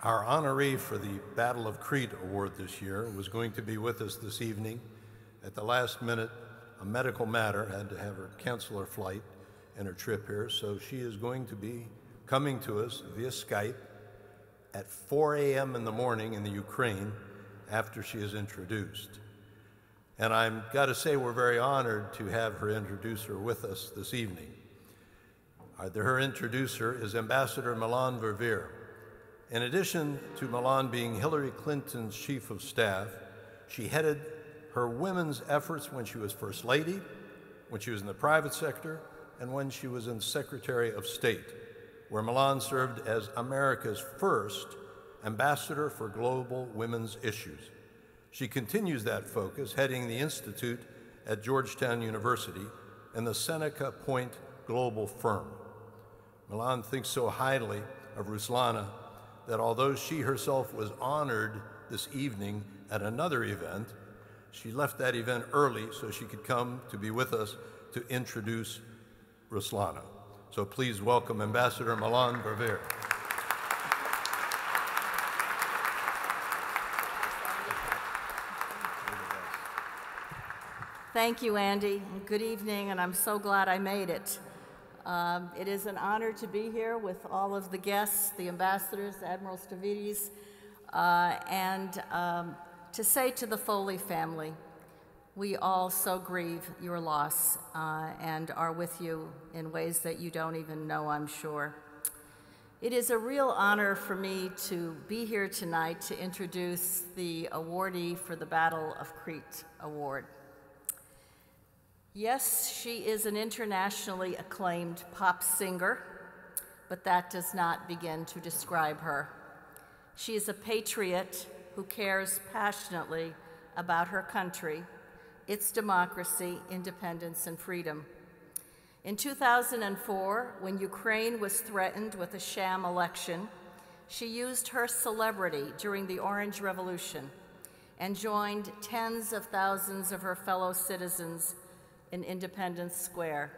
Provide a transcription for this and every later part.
Our honoree for the Battle of Crete Award this year was going to be with us this evening. At the last minute, a medical matter had to have her cancel her flight and her trip here, so she is going to be coming to us via Skype at 4 a.m. in the morning in the Ukraine after she is introduced. And I've got to say we're very honored to have her introducer with us this evening. Her introducer is Ambassador Melanne Verveer. In addition to Melanne being Hillary Clinton's chief of staff, she headed her women's efforts when she was First Lady, when she was in the private sector, and when she was in Secretary of State, where Melanne served as America's first Ambassador for Global Women's Issues. She continues that focus, heading the Institute at Georgetown University and the Seneca Point Global Firm. Melanne thinks so highly of Ruslana that although she herself was honored this evening at another event, she left that event early so she could come to be with us to introduce Ruslana. So please welcome Ambassador Melanne Verveer. Thank you, Andy. Good evening, and I'm so glad I made it. It is an honor to be here with all of the guests, the ambassadors, Admiral Stavridis, and to say to the Foley family, we all so grieve your loss and are with you in ways that you don't even know, I'm sure. It is a real honor for me to be here tonight to introduce the awardee for the Battle of Crete Award. Yes, she is an internationally acclaimed pop singer, but that does not begin to describe her. She is a patriot who cares passionately about her country, its democracy, independence, and freedom. In 2004, when Ukraine was threatened with a sham election, she used her celebrity during the Orange Revolution and joined tens of thousands of her fellow citizens in Independence Square,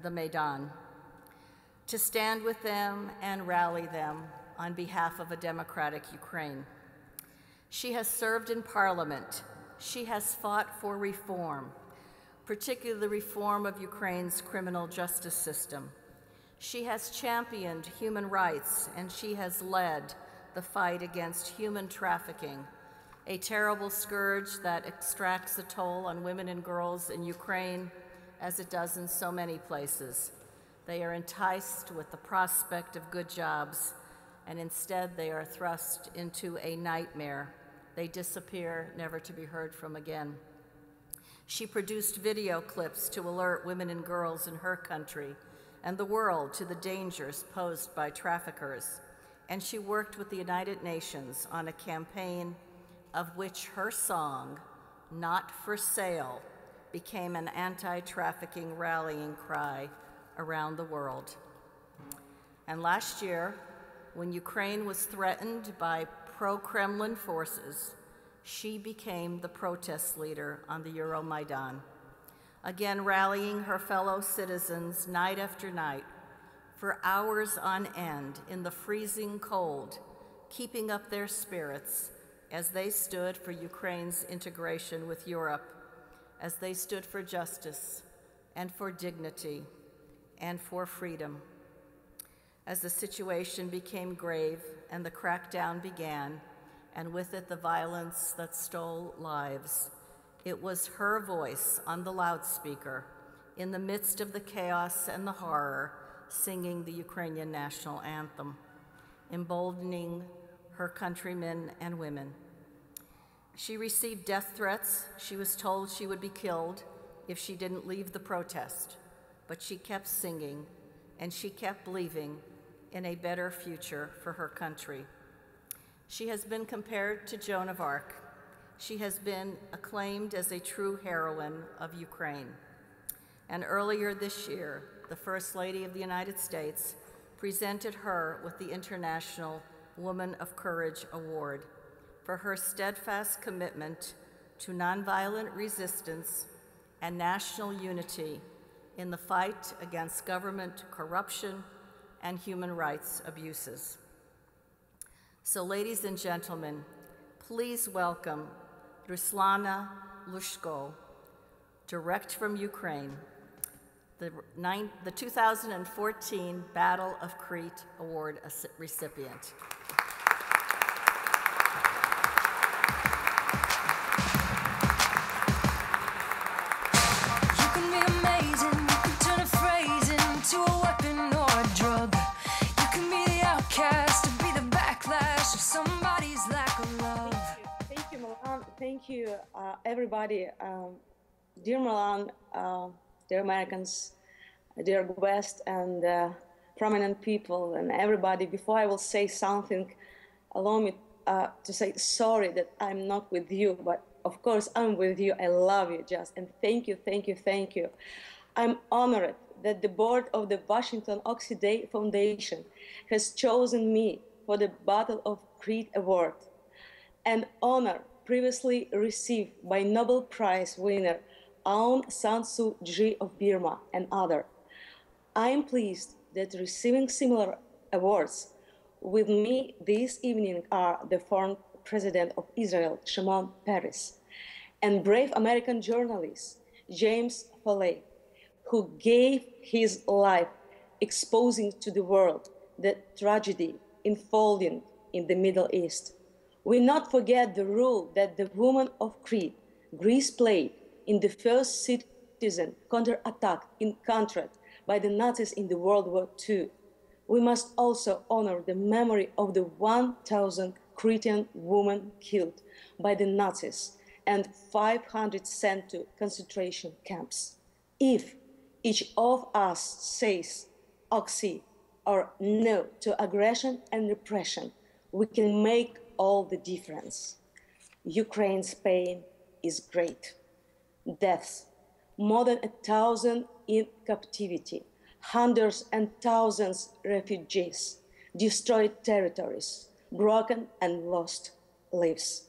the Maidan, to stand with them and rally them on behalf of a democratic Ukraine. She has served in Parliament. She has fought for reform, particularly the reform of Ukraine's criminal justice system. She has championed human rights, and she has led the fight against human trafficking, a terrible scourge that extracts a toll on women and girls in Ukraine as it does in so many places. They are enticed with the prospect of good jobs, and instead they are thrust into a nightmare. They disappear, never to be heard from again. She produced video clips to alert women and girls in her country and the world to the dangers posed by traffickers. And she worked with the United Nations on a campaign of which her song, "Not for Sale," became an anti-trafficking rallying cry around the world. And last year, when Ukraine was threatened by pro-Kremlin forces, she became the protest leader on the Euromaidan, again rallying her fellow citizens night after night for hours on end in the freezing cold, keeping up their spirits as they stood for Ukraine's integration with Europe, as they stood for justice and for dignity and for freedom. As the situation became grave and the crackdown began, and with it the violence that stole lives, it was her voice on the loudspeaker in the midst of the chaos and the horror, singing the Ukrainian national anthem, emboldening her countrymen and women. She received death threats. She was told she would be killed if she didn't leave the protest, but she kept singing, and she kept believing in a better future for her country. She has been compared to Joan of Arc. She has been acclaimed as a true heroine of Ukraine. And earlier this year, the First Lady of the United States presented her with the International Woman of Courage Award for her steadfast commitment to nonviolent resistance and national unity in the fight against government corruption and human rights abuses. So, ladies and gentlemen, please welcome Ruslana Lyzhychko, direct from Ukraine, the 2014 Battle of Crete Award recipient. You can be amazing, you can turn a phrase into a weapon or a drug. You can be the outcast, to be the backlash of somebody's lack of love. Thank you, Melanne. Thank you, everybody. Dear Melanne, dear Americans, dear guests, and prominent people, and everybody. Before I will say something, allow me to say sorry that I'm not with you, but of course I'm with you. I love you, just, and thank you, thank you, thank you. I'm honored that the board of the Washington Oxi Day Foundation has chosen me for the Battle of Crete Award, an honor previously received by Nobel Prize winner Aung San Suu Kyi of Burma and others. I am pleased that receiving similar awards with me this evening are the former President of Israel, Shimon Peres, and brave American journalist, James Foley, who gave his life exposing to the world the tragedy unfolding in the Middle East. We not forget the role that the women of Crete, Greece played in the first citizen counterattack encountered by the Nazis in the World War II. We must also honor the memory of the 1,000 Cretan women killed by the Nazis and 500 sent to concentration camps. If each of us says Oxi or no to aggression and repression, we can make all the difference. Ukraine's pain is great. Deaths, more than 1,000 in captivity, hundreds and thousands refugees, destroyed territories, broken and lost lives.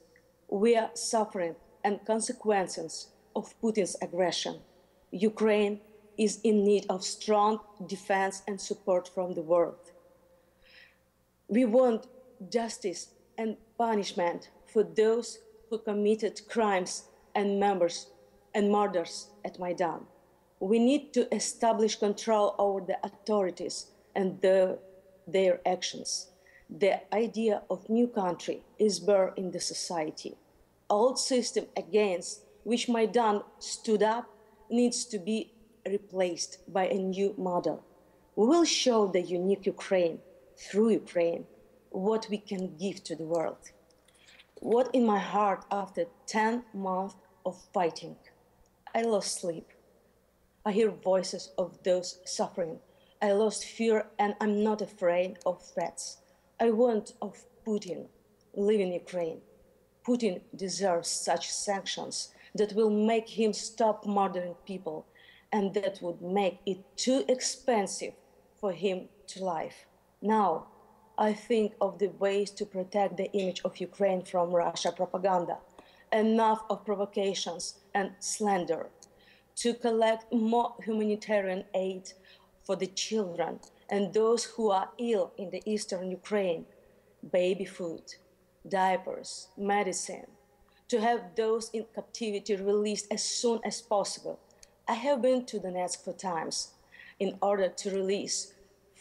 We are suffering and consequences of Putin's aggression. Ukraine is in need of strong defense and support from the world. We want justice and punishment for those who committed crimes and murders at Maidan. We need to establish control over the authorities and their actions. The idea of new country is bare in the society. Old system against which Maidan stood up needs to be replaced by a new model. We will show the unique Ukraine, through Ukraine, what we can give to the world. What in my heart after 10 months of fighting? I lost sleep. I hear voices of those suffering. I lost fear and I'm not afraid of threats. I want of Putin live in Ukraine. Putin deserves such sanctions that will make him stop murdering people and that would make it too expensive for him to live. Now, I think of the ways to protect the image of Ukraine from Russia propaganda. Enough of provocations and slander. To collect more humanitarian aid for the children and those who are ill in the eastern Ukraine. Baby food, diapers, medicine. To have those in captivity released as soon as possible. I have been to Donetsk 4 times in order to release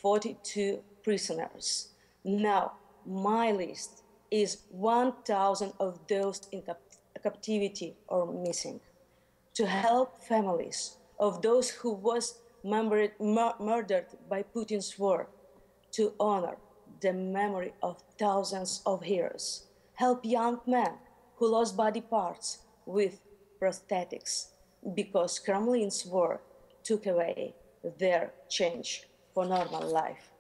42 prisoners. Now, my list is 1,000 of those in captivity or missing. To help families of those who was murdered by Putin's war, to honor the memory of thousands of heroes. Help young men who lost body parts with prosthetics because Kremlin's war took away their change for normal life.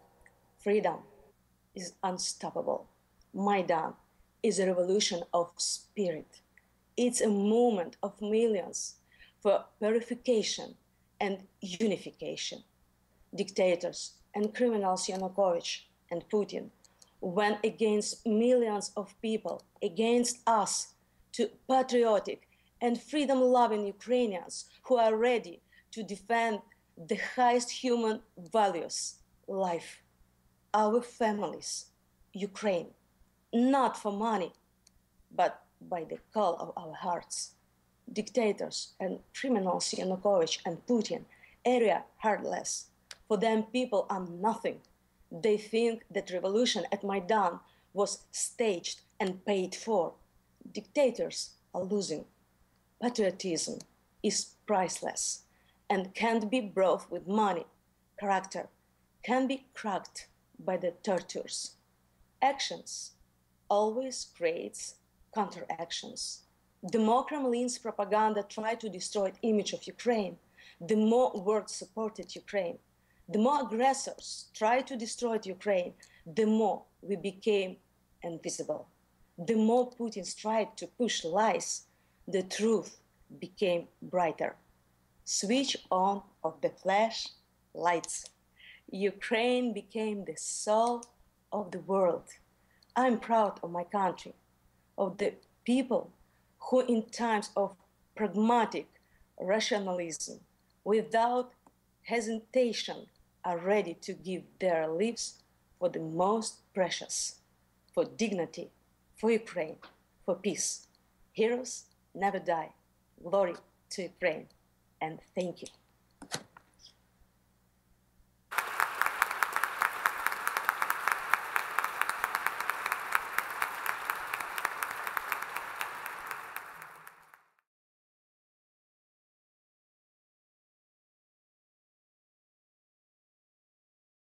Freedom is unstoppable. Maidan is a revolution of spirit. It's a movement of millions for purification and unification. Dictators and criminals Yanukovych and Putin went against millions of people, against us, to patriotic and freedom-loving Ukrainians who are ready to defend the highest human values, life, our families, Ukraine. not for money, but by the call of our hearts. Dictators and criminals Yanukovych and Putin area heartless. For them, people are nothing. They think that revolution at Maidan was staged and paid for. Dictators are losing. Patriotism is priceless and can't be bought with money. Character can be cracked by the tortures. Actions always creates counteractions. The more Kremlin's propaganda tried to destroy the image of Ukraine, the more world supported Ukraine. The more aggressors tried to destroy Ukraine, the more we became invisible. The more Putin tried to push lies, the truth became brighter. Switch on of the flash lights. Ukraine became the soul of the world. I'm proud of my country, of the people who in times of pragmatic rationalism, without hesitation, are ready to give their lives for the most precious, for dignity, for Ukraine, for peace. Heroes never die. Glory to Ukraine, and thank you.